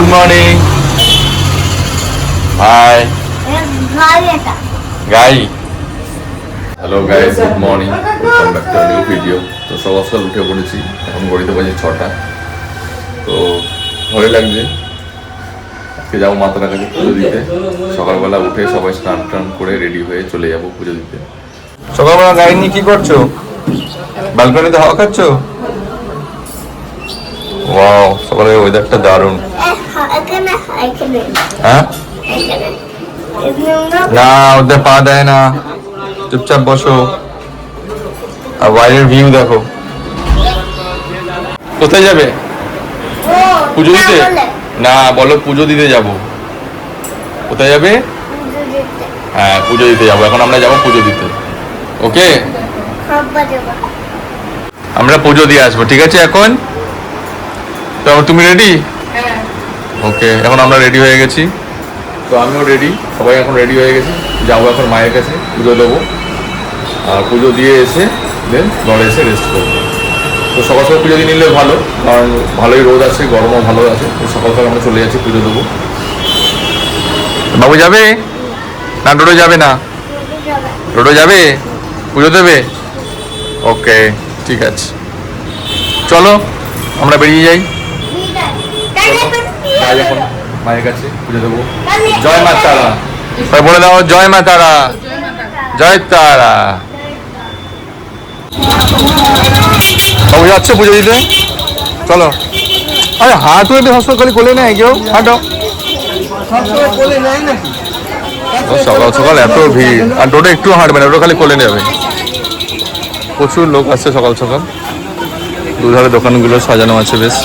Good morning. High guy. Hello guys, good morning, welcome back to new video. তো সকাল সকাল উঠে পড়েছি, এখন ঘড়িতে বাজে 6টা। তো ভালোই লাগছে। আজকে যাবো মাতার কাছে পুজো দিতে। সকালবেলা উঠে সবাই স্নান টান করে রেডি হয়ে চলে যাবো পুজো দিতে। সকালবেলা গাড়ি নিয়ে কি করছো? ব্যালকনিতে হাওয়া খাচ্ছো? ওয়াও, সকালের ওয়েদারটা দারুণ। হ্যাঁ না, ওদের পা দেয় না, চুপচাপ বসো। আর বাইরের ভিউ দেখো। কোথায় যাবে? পুজো দিতে? না, বলো পুজো দিতে যাব। কোথায় যাবে? হ্যাঁ, পুজো দিতে যাবো। এখন আমরা যাবো পুজো দিতে। ওকে, আমরা পুজো দিয়ে আসবো, ঠিক আছে? এখন তো তুমি রেডি? ওকে, এখন আমরা রেডি হয়ে গেছি। তো আমিও রেডি, সবাই এখন রেডি হয়ে গেছি। যাবো এখন মায়ের কাছে, পুজো দেবো। আর পুজো দিয়ে এসে দেন ঘরে এসে রেস্ট করবো। তো সকাল সকাল পুজো দিয়ে নিলে ভালো, কারণ ভালোই রোদ আছে, গরমও ভালো আছে। তো সকাল সকাল আমরা চলে যাচ্ছি পুজো দেবো। বাবু যাবে না? ডোডো যাবে না? ডোডো যাবে পুজো দেবে? ওকে, ঠিক আছে, চলো আমরা বেরিয়ে যাই। এখন মায়ের কাছে পুজো দেবো। জয় মা তারা, বলে দাও জয় মা তারা, জয় তারা। বাবু যাচ্ছে পুজো দিতে, চলো। আরে হাত হয়ে সকালে কোলে নেয় কেউ? হাঁটো। সকাল সকাল এত ভিড়, আর ডোডো একটু হাঁটবে না, ওটা খালি কোলে নেবে। প্রচুর লোক আসছে সকাল সকাল। দুধারে দোকানগুলো সাজানো আছে বেশ।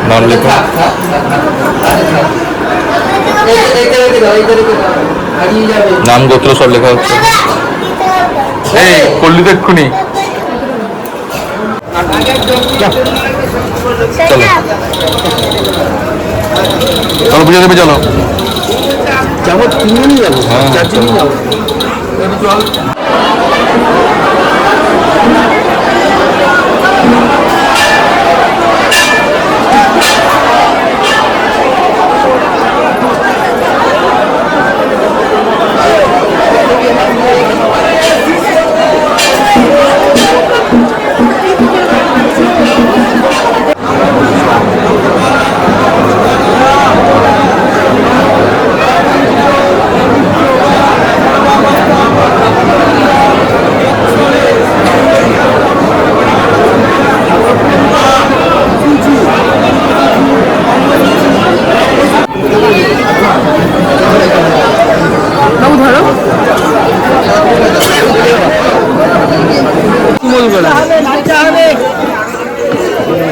নাম লেখো। নাম গোত্র সব লেখা হচ্ছে। এই করলি তো এক্ষুনি। চলো চলো পুজো দেবে, চলো যাবো। হ্যাঁ চলো।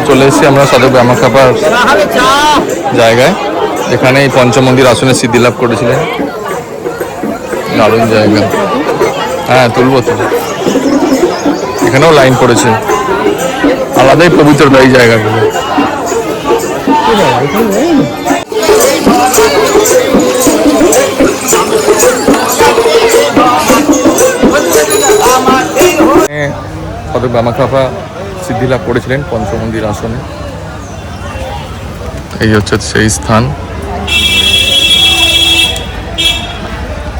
চলে এসেছি আমরা সদর ব্যামাখাপার জায়গায়, এখানে এই পঞ্চমন্দির আসনে সিদ্ধি লাভ করেছিলেন। দারুণ জায়গা। হ্যাঁ তুলবো তো। এখানেও লাইন পড়েছে, আলাদাই পবিত্রতা এই জায়গাগুলো। সদর ব্যামাখাপা সিদ্ধি লাভ করেছিলেন পঞ্চমন্দির আসনে। এই হচ্ছে সেই স্থান।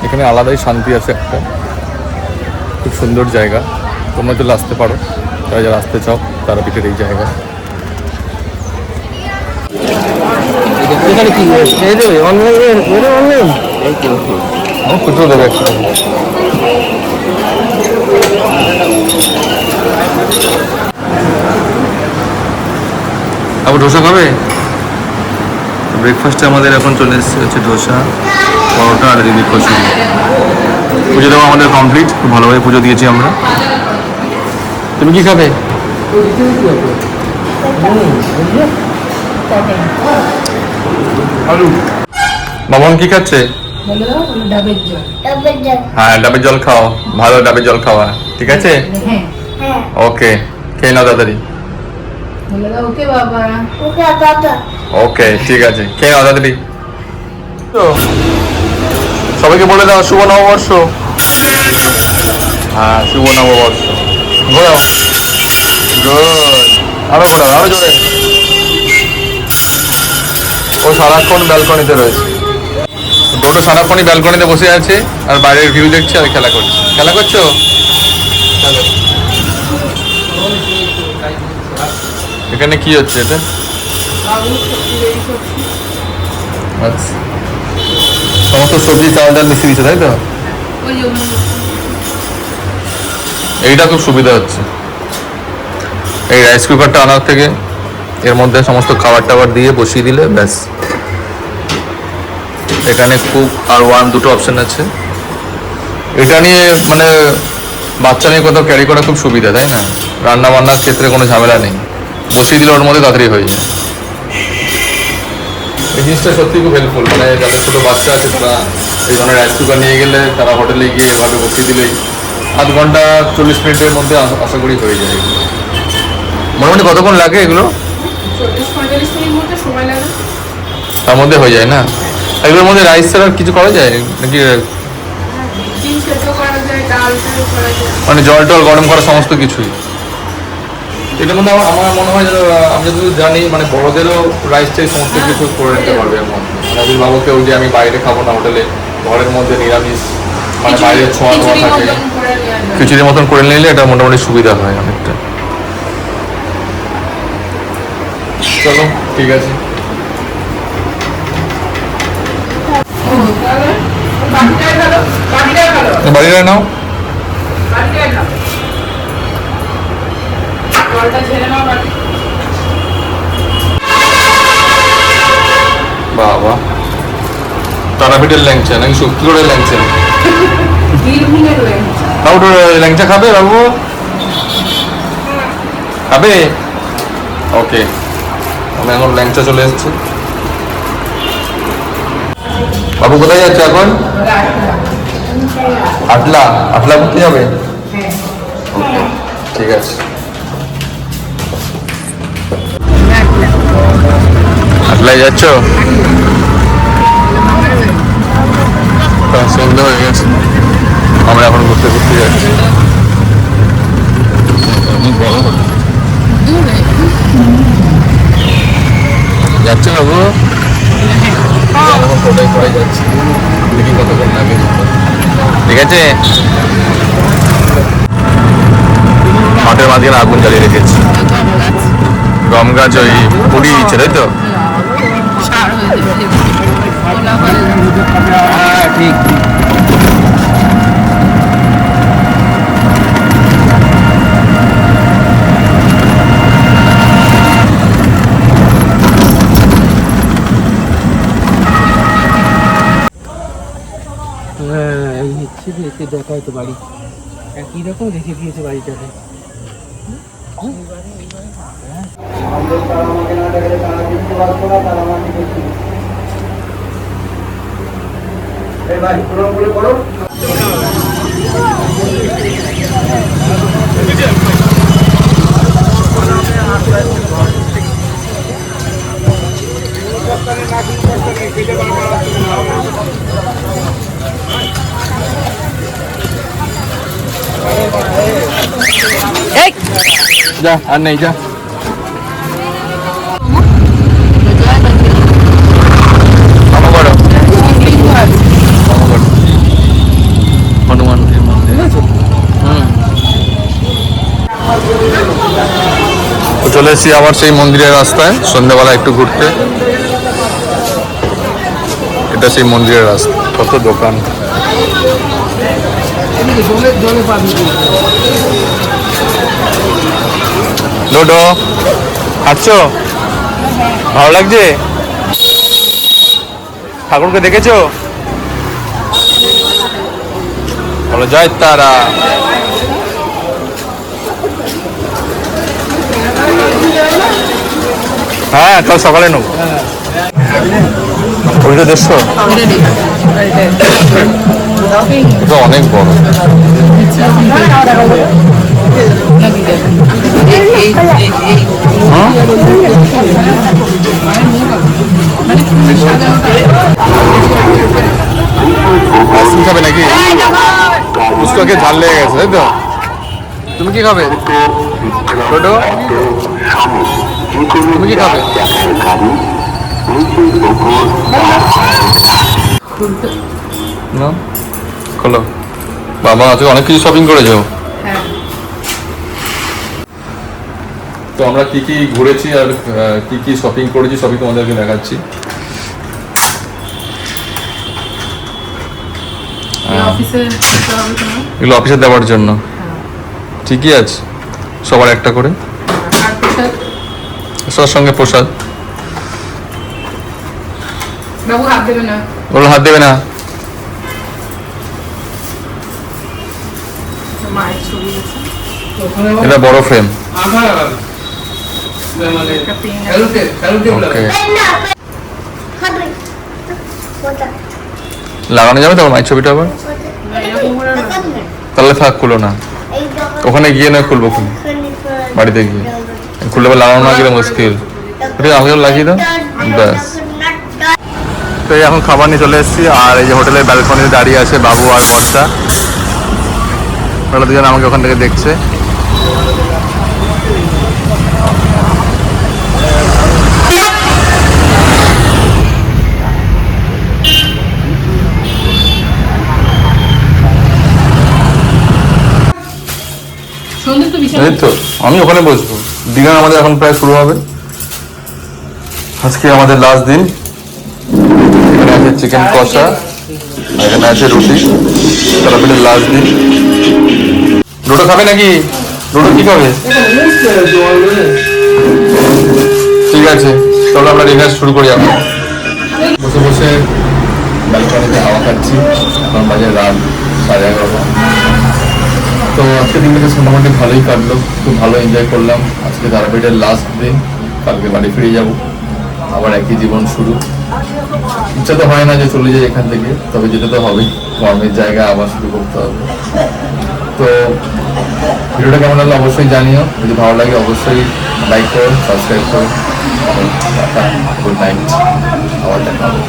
এখানে আলাদাই শান্তি আছে একটা, খুব সুন্দর জায়গা। তোমরা চলে আসতে পারো, তারা যারা আসতে চাও তারা পিঠের এই জায়গা। খুচরো দেবে একটা। আবার ধোসা খাবে? ব্রেকফাস্টে আমাদের এখন চলে এসেছে হচ্ছে ধোসা, পরোটা আর এদিকে কচুরি। পুজো দেওয়া আমাদের কমপ্লিট, খুব ভালোভাবে পুজো দিয়েছি আমরা। তুমি কি খাবে? মামন কি খাচ্ছে? হ্যাঁ ডাবের জল খাও, ভালো ডাবের জল খাওয়া, ঠিক আছে? ওকে, খেয়ে নাও তাড়াতাড়ি। ওকে ঠিক আছে, খেয়ে নাও তাড়াতাড়ি। সবাইকে বলে দাও শুভ নববর্ষ। হ্যাঁ, শুভ নববর্ষ। ঘোরাও, গুড, আরো ঘোরাও, আরো জোরে। ও সারাক্ষণ ব্যালকনিতে রয়েছে, টোটো সারাক্ষণই ব্যালকনিতে বসে আছে আর বাইরের ভিউ দেখছে আর খেলা করছে। খেলা করছো? চলো। এখানে কি হচ্ছে এটা? আচ্ছা, সমস্ত সবজি চাল ডাল মিশিয়ে দিচ্ছে, তাই তো? এইটা খুব সুবিধা হচ্ছে, এই রাইস কুকারটা আনার থেকে এর মধ্যে সমস্ত খাবার টাবার দিয়ে বসিয়ে দিলে ব্যাস। এখানে কুক আর ওয়ান দুটো অপশন আছে। এটা নিয়ে মানে বাচ্চা নিয়ে কোথাও ক্যারি করা খুব সুবিধা, তাই না? রান্না বান্নার ক্ষেত্রে কোনো ঝামেলা নেই, বসিয়ে দিলে ওর মধ্যে তাড়াতাড়ি হয়ে যায়। এই জিনিসটা সত্যি খুব হেল্পফুল, মানে যাদের ছোটো বাচ্চা আছে তারা এই ধরনের রাইস কুকার নিয়ে গেলে তারা হোটেলে গিয়ে এভাবে বসিয়ে দিলেই 0.5 ঘন্টা 40 মিনিটের মধ্যে আশা করি হয়ে যায়। মোটামুটি কতক্ষণ লাগে এগুলো? 40-45 মিনিট মতো সময় লাগে। তার মধ্যে হয়ে যায় না? এগুলোর মধ্যে রাইস ছাড়া কিছু করা যায় নাকি? ডিম সেদ্ধ করা যায়, ডাল করা যায়, মানে জল টল গরম করা সমস্ত কিছুই এটার মধ্যে। আমার মনে হয় আমি যদি জানি মানে বড়দেরও রাইস চাই সমস্ত কিছু করে নিতে পারবে এর মধ্যে। মানে অভিভাবকেও যে আমি বাইরে খাবো না হোটেলে, ঘরের মধ্যে নিরামিষ মানে বাইরে ছোঁয়া টোয়া থাকে, খিচুড়ির মতন করে নিলে এটা মোটামুটি সুবিধা হয় অনেকটা। চলো ঠিক আছে। বাড়িটা নাও, বাবা তারাপীঠের ল্যাংচা নাকি শক্তিগড়ের ল্যাংচা? বাবু ল্যাংচা খাবে? বাবু খাবে? ওকে, আমি এখন ল্যাংচা চলে এসেছি। বাবু কোথায় যাচ্ছে এখন? আটলা। আটলা ঘুরতে যাবে? ওকে ঠিক আছে। আটলায় যাচ্ছ? সন্ধ্যা হয়ে গেছে, আমরা এখন ঘুরতে ঘুরতে যাচ্ছি। যাচ্ছে বাবু? টোটাই করে যাচ্ছি, দেখি কতক্ষণ লাগে। ঠিক আছে, মাঠের মাঝখানে আগুন জ্বালিয়ে রেখেছি। গম গাছ ওই পুড়িয়ে দিচ্ছে, তাই তো? ঠিক। এসে দেখা হয়তো বাড়ি একই রকম রেখে দিয়েছে বাড়িটাকে। যা আর নেই, যা। চলে এসেছি আবার সেই মন্দিরের রাস্তায় সন্ধ্যাবেলা একটু ঘুরতে। এটা সেই মন্দিরের রাস্তা, কত দোকান। ডোডো হাঁটছো? ভালো লাগছে? ঠাকুরকে দেখেছো? বলো জয় তারা। হ্যাঁ কাল সকালে নেবো। ওইটা দেখছো? এটা অনেক বড়। আইসক্রিম খাবে নাকি? ফুচকা চোখে ঝাল লেগে গেছে তাই তো? তুমি কি খাবে ছোট? তুমি কি খাবে? না খোলো। বাবা তুমি অনেক কিছু শপিং করেছো। হ্যাঁ তো আমরা কি কি ঘুরেছি আর কি কি শপিং করেছি সবই তোমাদেরকে দেখাচ্ছি। অফিসে যেতে হবে তোমার। এগুলো অফিসে দেওয়ার জন্য ঠিকই আছে, সবার একটা করে, আর প্রসাদ সবার সঙ্গে প্রসাদ। বাবু হাত দেবে না। ওগুলো হাত দেবে না। মায়ের ছবি আছে এটা বড় ফ্রেম। একটা পেন ওকে লাগানো যাবে তো মায়ের ছবিটা আবার? এরকম করে না। তাহলে থাক, খুলো না, ওখানে গিয়ে না খুলবো, খুলবো বাড়িতে গিয়ে খুললে আবার লাগানো না গেলে মুশকিল। ঠিক আমাকে লাগিয়ে দাও ব্যাস। তো এই এখন খাবার নিয়ে চলে এসেছি, আর এই যে হোটেলের ব্যালকনিতে দাঁড়িয়ে আছে বাবু আর বর্ষা, ওরা দুজন আমাকে ওখান থেকে দেখছে। সন্ধ্যে তো বিশাল এই তো আমি ওখানে বসবো, ডিনার আমাদের এখন প্রায় শুরু হবে। আজকে আমাদের লাস্ট দিন। এখানে আছে চিকেন কষা, আর এখানে আছে রুটি, তারপরে লাস্ট দিন। রোটো খাবে নাকি? রোটো কি খাবে? ঠিক আছে তাহলে আমরা ডিনার শুরু করি। এখন বসে বসে ব্যালকনিতে হাওয়া খাচ্ছি, এখন বাজে রাত 11:30। তো আজকে দিনটাকে মোটামুটি ভালোই কাটলো, খুব ভালো এনজয় করলাম। আজকে তারাপীঠের লাস্ট দিন, কালকে বাড়ি ফিরে যাব, আবার একই জীবন শুরু। ইচ্ছা তো হয় না যে চলে যাই এখান থেকে, তবে যেতে তো হবেই, কর্মের জায়গা আবার শুরু করতে হবে। তো ভিডিওটা কেমন লাগলো অবশ্যই জানিও, যদি ভালো লাগে অবশ্যই লাইক করো, সাবস্ক্রাইব করো। গুড নাইট, আবার দেখা হবে।